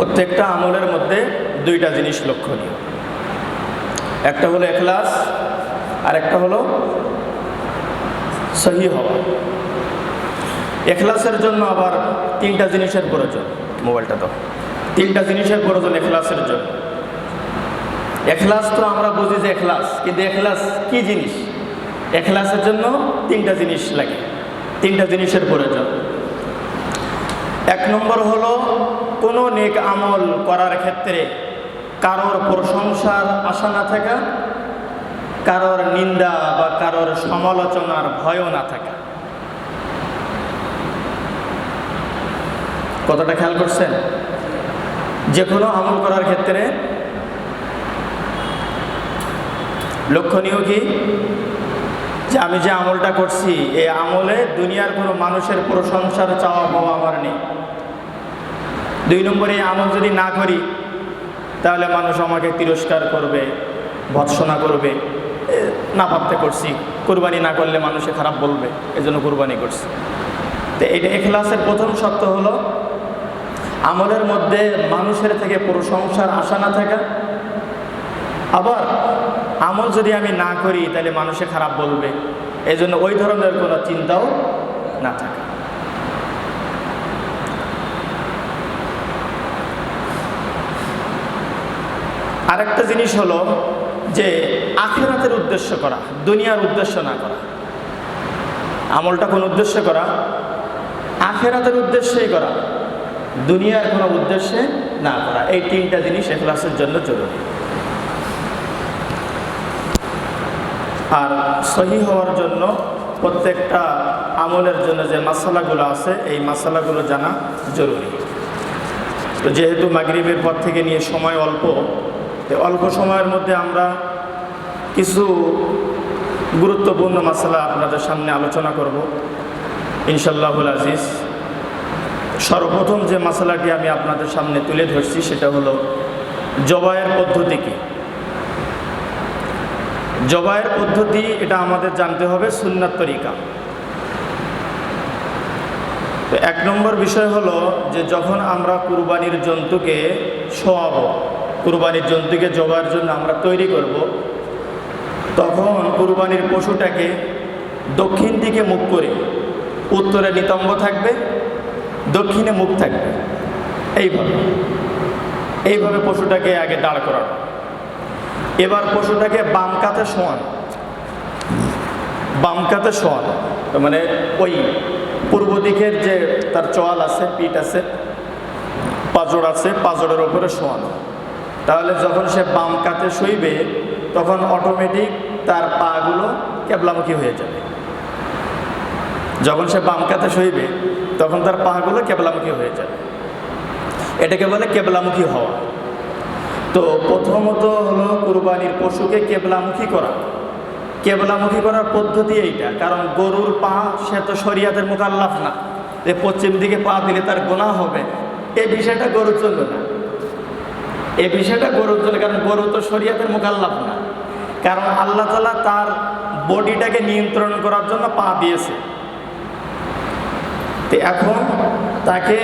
প্রত্যেকটা আমলের মধ্যে দুইটা জিনিস লক্ষণীয়, একটা হলো ইখলাস আর একটা হলো সহি হওয়া। ইখলাসের জন্য আবার তিনটা জিনিসের প্রয়োজন। মোবাইলটা তো তিনটা জিনিসের প্রয়োজন ইখলাসের জন্য। ইখলাস তো আমরা বুঝি যে ইখলাস, কিন্তু ইখলাস কি জিনিস? ইখলাসের জন্য তিনটা জিনিস লাগে, তিনটা জিনিসের প্রয়োজন। এক নম্বর হলো কোনো নেক আমল করার ক্ষেত্রে কারোর প্রশংসার আশা না থাকা, কারোর নিন্দা বা কারোর সমালোচনার ভয়ও না থাকা। কতটা খেয়াল করছেন? যে কোনো আমল করার ক্ষেত্রে লক্ষণীয় কি, যে আমি যে আমলটা করছি এই আমলে দুনিয়ার কোনো মানুষের প্রশংসার চাওয়া পাওয়া আমার নেই। দুই নম্বরে এই আমল যদি না করি তাহলে মানুষ আমাকে তিরস্কার করবে, ভৎসনা করবে, না ভাবতে করছি, কুরবানি না করলে মানুষে খারাপ বলবে, এজন্য কুরবানি করছি। তো এটা ইখলাসের প্রথম শর্ত হলো আমলের মধ্যে মানুষের থেকে প্রশংসার আশা না থাকা। আবার আমল যদি আমি না করি তাহলে মানুষে খারাপ বলবে, এই জন্য ওই ধরনের কোনো চিন্তাও না থাকা। আরেকটা জিনিস হলো যে আখিরাতের উদ্দেশ্য করা, দুনিয়ার উদ্দেশ্য না করা। আমলটা কোন উদ্দেশ্যে করা? আখিরাতের উদ্দেশ্যেই করা, দুনিয়ার কোনো উদ্দেশ্যে না করা। এই তিনটা জিনিস ইখলাসের জন্য জরুরি। আর সহি হওয়ার জন্য প্রত্যেকটা আমলের জন্য যে মাসালাগুলো আছে এই মাসালাগুলো জানা জরুরি। তো যেহেতু মাগরিবের পর থেকে নিয়ে সময় অল্প, অল্প সময়ের মধ্যে আমরা কিছু গুরুত্বপূর্ণ মাসালা আপনাদের সামনে আলোচনা করব ইনশাআল্লাহুল আজিজ। সর্বপ্রথম যে মাসালাটি আমি আপনাদের সামনে তুলে ধরছি সেটা হলো জবাইয়ের পদ্ধতি কি। জবাইয়ের পদ্ধতি এটা আমাদের জানতে হবে সুন্নাত তরিকা। তো এক নম্বর বিষয় হলো যে যখন আমরা কুরবানির জন্তুকে শোয়াবো, কুরবানির জন্তুকে জবাইয়ের জন্য আমরা তৈরি করব, তখন কুরবানির পশুটাকে দক্ষিণ দিকে মুখ করে, উত্তরে নিতম্ব থাকবে, দক্ষিণে মুখ থাকবে, এইভাবে পশুটাকে আগে দাঁড় করানো। এবার পশুটাকে বাম কাতে শোয়ান, বাম কাতে শোয়ান, মানে ওই পূর্ব দিকের যে তার চোয়াল আছে, পিঠ আছে, পাঁজর আছে, পাঁজরের ওপরে শোয়ান। তাহলে যখন সে বাম কাতে শুইবে তখন অটোমেটিক তার পাগুলো কেবলামুখী হয়ে যাবে। যখন সে বাম কাতে শুইবে তখন তার পাগুলো কেবলামুখী হয়ে যাবে। এটাকে বলে কেবলামুখী হওয়া। তো প্রথমত হলো কুরবানির পশুকে কেবলামুখী করা। কেবলামুখী করার পদ্ধতি এইটা, কারণ গরুর পা সে তো শরিয়াতের মুকাল্লাফ না যে পশ্চিম দিকে পা দিলে তার গুনাহ হবে, এই বিষয়টা গরুর চলবে না। এই বিষয়টা গরুর চলে, কারণ গরু তো শরিয়াতের মুকাল্লাফ না। কারণ আল্লাহ তাআলা তার বডিটাকে নিয়ন্ত্রণ করার জন্য পা দিয়েছে। তো এখন তাকে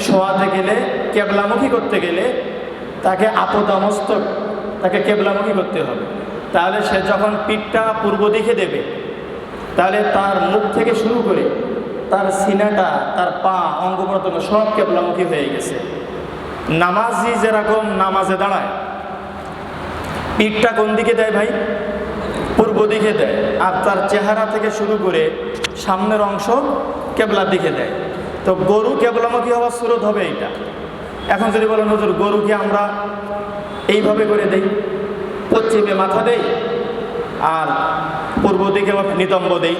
শোয়াতে গেলে, কেবলামুখী করতে গেলে তাকে আপদামস্তক, তাকে কেবলামুখী করতে হবে। তাহলে সে যখন পিঠটা পূর্ব দিকে দেবে তাহলে তার মুখ থেকে শুরু করে তার সিনাটা, তার পা, অঙ্গ প্রত্যঙ্গ সব কেবলামুখী হয়ে গেছে। নামাজি যেরকম নামাজে দাঁড়ায় পিঠটা কোন দিকে দেয় ভাই? পূর্ব দিকে দেয়। আর তার চেহারা থেকে শুরু করে সামনের অংশ কেবলার দিকে দেয়। তো গরু কেবলামুখী হওয়ার সুরত হবে এইটা। এখন যদি বলেন হুজুর গরুকে আমরা এইভাবে করে দেই, পশ্চিমে মাথা দেই আর পূর্ব দিকে নিতম্ব দেই,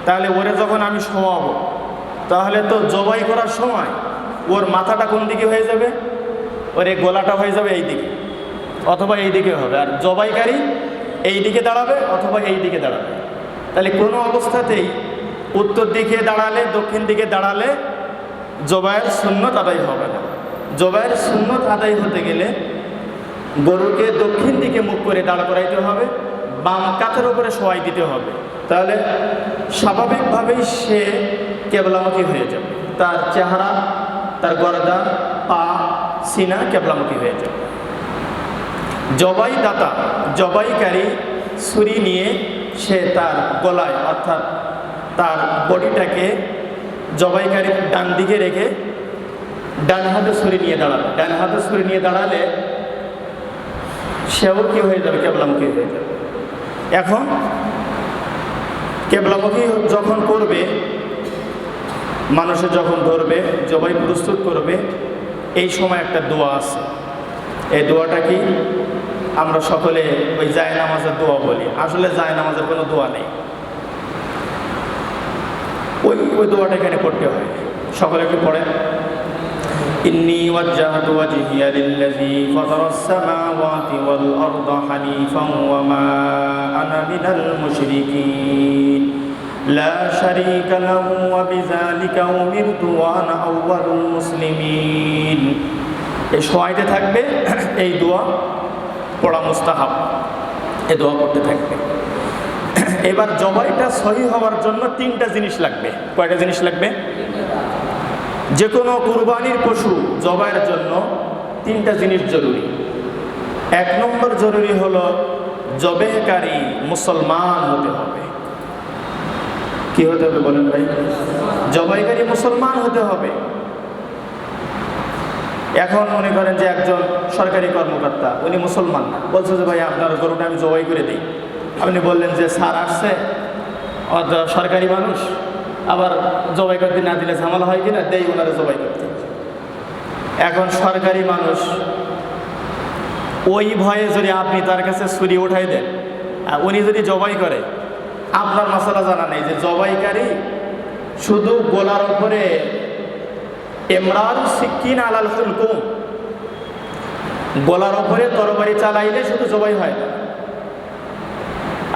তাহলে ওরে যখন আমি শোয়াবো তাহলে তো জবাই করার সময় ওর মাথাটা কোন দিকে হয়ে যাবে? ওর এই গলাটা হয়ে যাবে এই দিকে, অথবা এই দিকে হবে। আর জবাইকারী এই দিকে দাঁড়াবে অথবা এই দিকে দাঁড়াবে। তাহলে কোনো অবস্থাতেই উত্তর দিকে দাঁড়ালে, দক্ষিণ দিকে দাঁড়ালে জবাইয়ের সুন্নত আদায় হবে না। জবাইয়ের সুন্নত আদায় হতে গেলে গরুকে দক্ষিণ দিকে মুখ করে দাঁড় করাইতে হবে, বাম কাতের উপরে শোয়াই দিতে হবে। তাহলে স্বাভাবিকভাবেই সে কেবলামুখী হয়ে যাবে। তার চেহারা, তার গর্দান, পা, সিনা কেবলামুখী হয়ে যাবে। জবাই দাতা, জবাইকারী ছুরি নিয়ে সে তার গলায় অর্থাৎ তার বডিটাকে জবাইকারীর ডান দিকে রেখে ডান হাতে ছুরি নিয়ে দাঁড়াবে। ডান হাতে ছুরি নিয়ে দাঁড়ালে সেও কি হয়ে যাবে? কেবলামুখী হয়ে যাবে। এখন কেবলামুখী যখন করবে, মানুষে যখন ধরবে, জবাই প্রস্তুত করবে, এই সময় একটা দোয়া আছে। এই দোয়াটা কি? আমরা সকলে ওই জায়নামাজের দোয়া বলি। আসলে জায়নামাজের কোনো দোয়া নেই, ওই দোয়াটা এখানে পড়তে হয়। সকলে একটু পড়েন। ইন্নী ওয়াজ্জাহতু ওয়াজহিয়া লিল্লাযী ফাতারাস সামাওয়াতি ওয়াল আরদা হানিফান ওয়া মা আনা মিনাল মুশরিকিন লা শারীকা লাহু ওয়া বিযালিকা উমিরতু ওয়া আনা আউওয়ালুল মুসলিমিন। এই সময়তে থাকবে, এই দোয়া পড়া মুস্তাহাব, এই দোয়া করতে থাকবে। এবার জবাইটা সহি হওয়ার জন্য তিনটা জিনিস লাগবে। কয়টা জিনিস লাগবে? যে কোনো কুরবানির পশু জবাইয়ের জন্য তিনটা জিনিস জরুরি। এক নম্বর জরুরি হলো জবেহকারী মুসলমান হতে হবে। কি হতে হবে বলেন ভাই? জবাইকারী মুসলমান হতে হবে। এখন মনে করেন যে একজন সরকারি কর্মকর্তা, উনি মুসলমান না, বলছে যে ভাই আপনার গরুটা আমি জবাই করে দিই। আপনি বললেন যে স্যার আসছে, সরকারি মানুষ, আবার জবাই করতে না দিলে ঝামেলা হয় কিনা, দেই ওনারা জবাই করতে। এখন সরকারি মানুষ, ওই ভয়ে যদি আপনি তার কাছে ছুরি উঠাই দেন, উনি যদি জবাই করে, আপনার মশলা জানা নেই যে জবাইকারী শুধু গোলার উপরে ইমরার সিকিন আলাল হুলকুম, গলার উপরে তরবারি চালাইলে শুধু জবাই হয় না।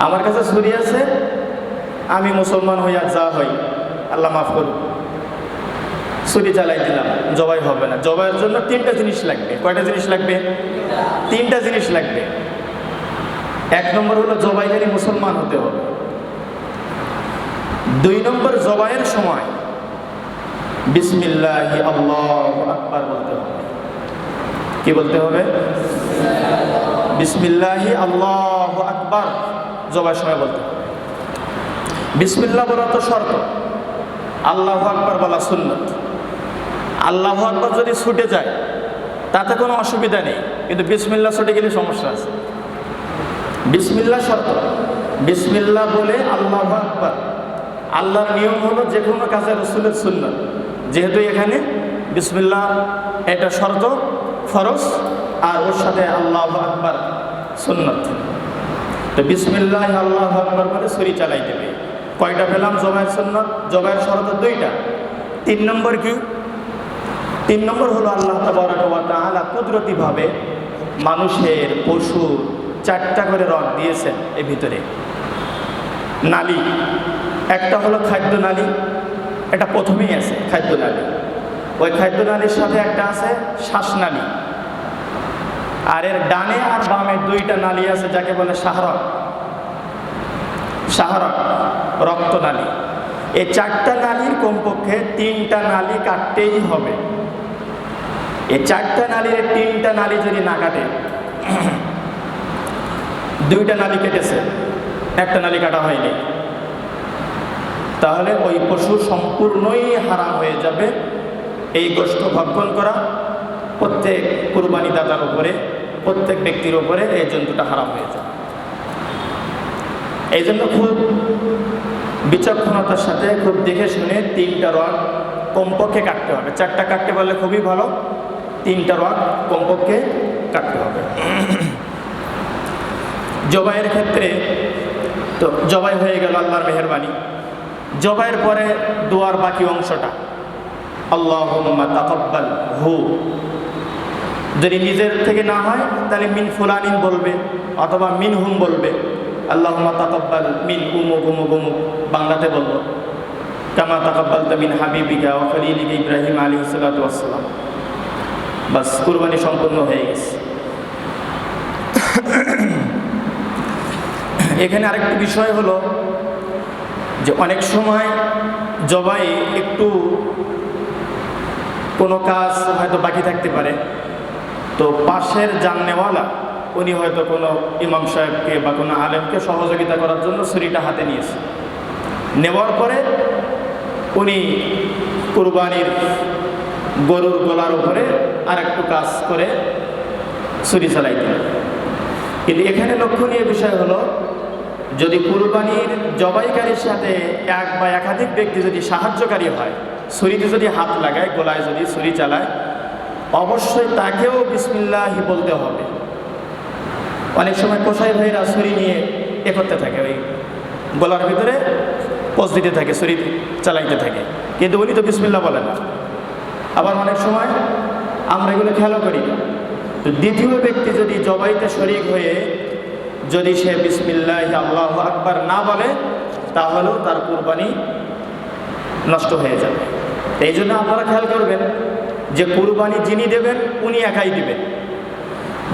আমার কাছে ছুরি আছে, আমি মুসলমান হইয়া যা হই, আল্লাহ মাফ করুন, ছুরি চালাই দিলাম, জবাই হবে না। জবাইয়ের জন্য তিনটা জিনিস লাগবে। কয়টা জিনিস লাগবে? তিনটা জিনিস লাগবে। এক নম্বর হলো জবাইকারী মুসলমান হতে হবে। দুই নম্বর, জবাইয়ের সময় বিসমিল্লাহি আল্লাহু আকবার বলতে হবে। কি বলতে হবে? বিসমিল্লাহি আল্লাহু আকবার জবাইয়ের সময় বলতে হবে। বিসমিল্লাহ বলা তো শর্ত, আল্লাহু আকবার বলা সুন্নত। আল্লাহু আকবার যদি ছুটে যায় তাতে কোনো অসুবিধা নেই, কিন্তু বিসমিল্লাহ ছুটে গেলে সমস্যা আছে। বিসমিল্লাহ শর্ত, বিসমিল্লাহ বলে আল্লাহু আকবার। আল্লাহর নিয়ম হলো যে কোনো কাজে রাসূলের সুন্নত, যেহেতু এখানে বিসমিল্লাহ এটা শর্ত, ফরজ, আর ওর সাথে আল্লাহু আকবার সুন্নত। তো বিসমিল্লাহ আল্লাহু আকবার বলে ছুরি চালাই দেবে। কয়টা পেলাম? জবাইয়ের সুন্নত, জবাইয়ের শর্ত দুইটা। তিন নম্বর কি? তিন নম্বর হলো আল্লাহ তাবারাকা ওয়া তাআলা কুদরতিভাবে মানুষের, পশুর চারটা করে রগ দিয়েছেন এর ভিতরে, নালী। একটা হলো খাদ্য নালী, এটা প্রথমেই আছে খাদ্য নালী। ওই খাদ্য নালীর সাথে একটা আছে শ্বাসনালী, আর এর ডানে আর বামে দুইটা নালী আছে যাকে বলে শাহরগ, শাহরগ রক্তনালী। এই চারটা নালীর কমপক্ষে তিনটা নালী কাটতেই হবে। এই চারটা নালীর তিনটা নালী যদি না কাটে, দুইটা নালী কেটেছে, একটা নালী কাটা হয়নি, তাহলে ওই পশু সম্পূর্ণই হারাম হয়ে যাবে। এই গোশত ভক্ষণ করা প্রত্যেক কুরবানি দাতার উপরে, প্রত্যেক ব্যক্তির উপরে এই জন্তুটা হারাম হয়ে যাবে। এই জন্য খুব বিচক্ষণতার সাথে, খুব দেখে শুনে তিনটা রগ কমপক্ষে কাটতে হবে। চারটা কাটতে পারলে খুবই ভালো, তিনটা রগ কমপক্ষে কাটতে হবে। জবাইয়ের ক্ষেত্রে তো জবাই হয়ে গেল, আল্লাহর মেহেরবানি। জবাইয়ের পরে দোয়ার বাকি অংশটা আল্লাহুম্মা তাকাব্বাল হু, যদি নিজের থেকে না হয় তাহলে মিন ফুলানিন বলবে অথবা মিন হুম বলবে। আল্লাহুম্মা তাকাব্বাল মিন উমুক উমুক উমুক বাংলাতে বলবো, কামা তাকাব্বালতা মিন হাবিবিকা ওয়া খলিলিকা ইব্রাহিম আলাইহিস সালাতু ওয়াস সালাম। বাস, কুরবানি সম্পূর্ণ হয়ে গেছে। এখানে আরেকটি বিষয় হলো যে অনেক সময় জবাই একটু কোনো কাজ হয়তো বাকি থাকতে পারে, তো পাশের জাননেওয়ালা উনি হয়তো কোনো ইমাম সাহেবকে বা কোনো আলেমকে সহযোগিতা করার জন্য ছুরিটা হাতে নিয়েছে। নেওয়ার পরে উনি কুরবানির গরুর গলার উপরে আর একটু কাজ করে ছুরি চালাই দিলেন। কিন্তু এখানে লক্ষণীয় বিষয় হলো, যদি কুরবানির জবাইকারীর সাথে এক বা একাধিক ব্যক্তি যদি সাহায্যকারী হয়, ছুরিতে যদি হাত লাগায়, গলায় যদি ছুরি চালায়, অবশ্যই তাকেও বিসমিল্লাহি বলতে হবে। অনেক সময় কসাই ভাইরা ছুরি নিয়ে করতে থাকে, ওই গলার ভিতরে পোজ দিতে থাকে, ছুরি চালাইতে থাকে, কিন্তু উনি তো বিসমিল্লাহ বলেন না। আবার অনেক সময় আমরা এগুলো খেয়ালও করি না। তো দ্বিতীয় ব্যক্তি যদি জবাইতে শরীক হয়ে যদি সে বিসমিল্লাহি আল্লাহু আকবার না বলে, তাহলেও তার কুরবানি নষ্ট হয়ে যাবে। এই জন্য আপনারা খেয়াল করবেন যে কুরবানি যিনি দেবেন উনি একাই দিবেন।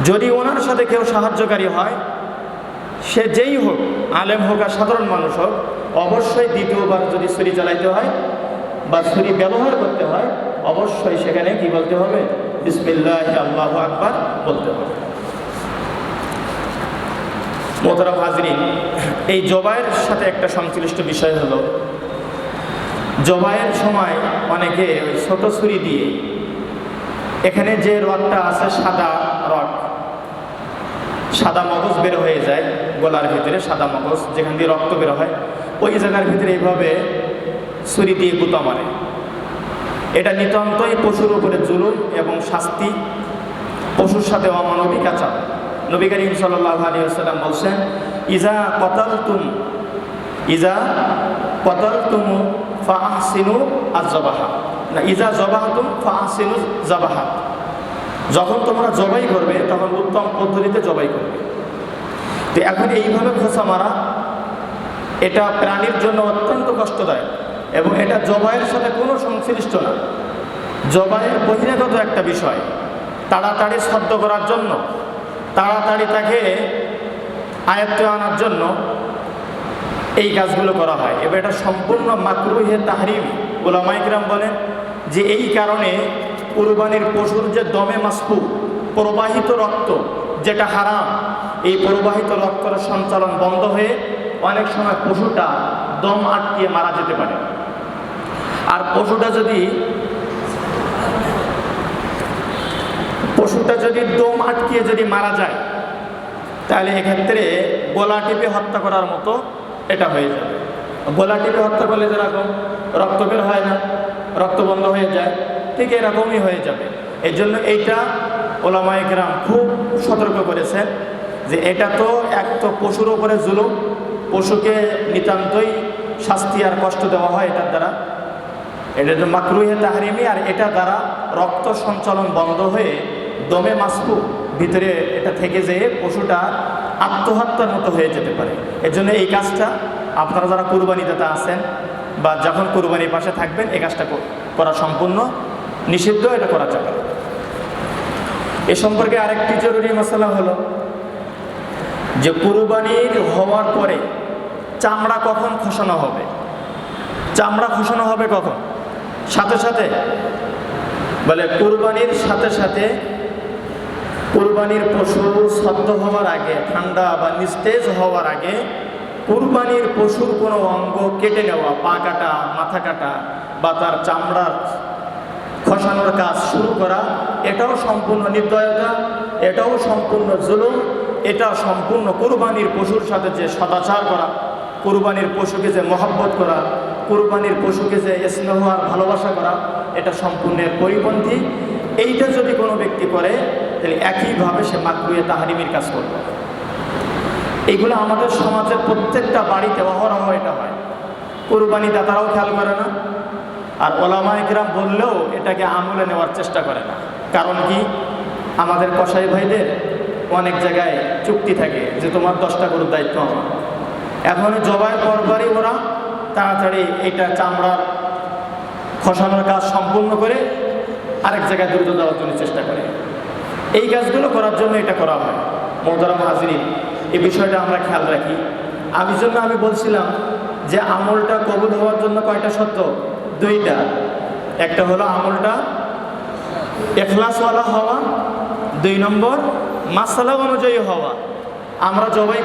যদি ওনার সাথে কেউ সাহায্যকারী হয়, সে যেই হোক, আলেম হোক আর সাধারণ মানুষ হোক, অবশ্যই দ্বিতীয়বার যদি ছুরি চালাইতে হয় বা ছুরি ব্যবহার করতে হয়, অবশ্যই সেখানে কি বলতে হবে? বিসমিল্লাহি আল্লাহু আকবার বলতে হবে। মোহতারাম হাজরিন, এই জবাইয়ের সাথে একটা সংশ্লিষ্ট বিষয় হলো, জবাইয়ের সময় অনেকে ওই ছোট ছুরি দিয়ে, এখানে যে রগটা আছে সাদা রগ, সাদা মগজ বের হয়ে যায় গলার ভিতরে, সাদা মগজ যেখান দিয়ে রক্ত বের হয়, ওই জায়গার ভিতরে এইভাবে ছুরি দিয়ে গুঁতা মারে। এটা নিতান্তই পশুর উপরে জুলুম এবং শাস্তি, পশুর সাথে অমানবিক আচরণ। নবী করিম সাল্লাল্লাহু আলাইহি ওয়াসাল্লাম বলছেন, ইজা কতালতুম ফাআহসিনু আয-যাবাহা, না ইজা যাবাহতুম ফাআহসিনু যাবাহা, যখন তোমরা জবাই করবে তখন উত্তম পদ্ধতিতে জবাই করবে। তো এখন এইভাবে খোঁচা মারা, এটা প্রাণীর জন্য অত্যন্ত কষ্টদায়ক এবং এটা জবাইয়ের সাথে কোনো সংশ্লিষ্ট না। জবাইয়ের বহিরাগত একটা বিষয়, তাড়াতাড়ি ছদ্ম করার জন্য, তাড়াতাড়ি তাকে আয়ত্তে আনার জন্য এই কাজগুলো করা হয়। এবার এটা সম্পূর্ণ মাকরুহে তাহরিমি। উলামায়ে কিরাম বলেন যে এই কারণে কুরবানির পশুর যে দমে মাসফু, প্রবাহিত রক্ত যেটা হারাম, এই প্রবাহিত রক্তের সঞ্চালন বন্ধ হয়ে অনেক সময় পশুটা দম আটকিয়ে মারা যেতে পারে। আর পশুটা যদি দম আটকিয়ে যদি মারা যায়, তাহলে এক্ষেত্রে গলা টিপে হত্যা করার মতো এটা হয়ে যাবে। গলা টিপে হত্যা করলে যেরকম রক্ত বের হয় না, রক্ত বন্ধ হয়ে যায়, ঠিক এরকমই হয়ে যাবে। এই জন্য এইটা উলামায়ে কেরাম খুব সতর্ক করেছেন যে এটা তো এক তো পশুর উপরে জুলুম, পশুকে নিতান্তই শাস্তি আর কষ্ট দেওয়া হয় এটার দ্বারা, এটা তো মাকরুহে তাহরিমি। আর এটা দ্বারা রক্ত সঞ্চালন বন্ধ হয়ে দমে মাসফু ভিতরে এটা থেকে যেয়ে পশুটা আত্মহত্যার মতো হয়ে যেতে পারে। এর জন্য এই কাজটা আপনারা যারা কুরবানি দাতা আছেন বা যখন কুরবানির পাশে থাকবেন, এই কাজটা করা সম্পূর্ণ নিষিদ্ধ, এটা করা যাবে না। এ সম্পর্কে আরেকটি জরুরি মশলা হলো যে কুরবানির হওয়ার পরে চামড়া কখন খসানো হবে? চামড়া খসানো হবে কখন? সাথে সাথে বলে কুরবানির সাথে সাথে, কুরবানির পশু ছদ্ম হওয়ার আগে, ঠান্ডা বা নিস্তেজ হওয়ার আগে কুরবানির পশুর কোনো অঙ্গ কেটে নেওয়া, পা কাটা, মাথা কাটা বা তার চামড়ার খসানোর কাজ শুরু করা, এটাও সম্পূর্ণ নির্দয়তা, এটাও সম্পূর্ণ জুলুম, এটা সম্পূর্ণ কুরবানির পশুর সাথে যে সদাচার করা, কুরবানির পশুকে যে মহব্বত করা, কুরবানির পশুকে যে স্নেহ আর ভালোবাসা করা, এটা সম্পূর্ণের পরিপন্থী। এইটা যদি কোনো ব্যক্তি করে, তাহলে একইভাবে সে মাকরুহে তাহরিমির কাজ করবে। এইগুলো আমাদের সমাজের প্রত্যেকটা বাড়িতে অহরহ এটা হয়। কুরবানি দাতারাও খেয়াল করে না, আর উলামায়ে কিরাম বললেও এটাকে আমলে নেওয়ার চেষ্টা করে না। কারণ কি? আমাদের কসাই ভাইদের অনেক জায়গায় চুক্তি থাকে যে তোমার 10টা গরুর দায়িত্ব আমার। এখন জবাইয়ের পরপরই ওরা তাড়াতাড়ি এইটা চামড়ার খসানোর কাজ সম্পূর্ণ করে আরেক জায়গায় দ্রুত যাওয়ার জন্য চেষ্টা করে। এই কাজগুলো করার জন্য এটা করা হয়। মোহতারাম হাজরিন, এই বিষয়টা আমরা খেয়াল রাখি। আমি বলছিলাম যে আমলটা কবুল হওয়ার জন্য কয়টা শর্ত? 2টা। একটা হলো আমলটা ইখলাসওয়ালা হওয়া, 2 নম্বর মাসালা অনুযায়ী হওয়া। আমরা জবাই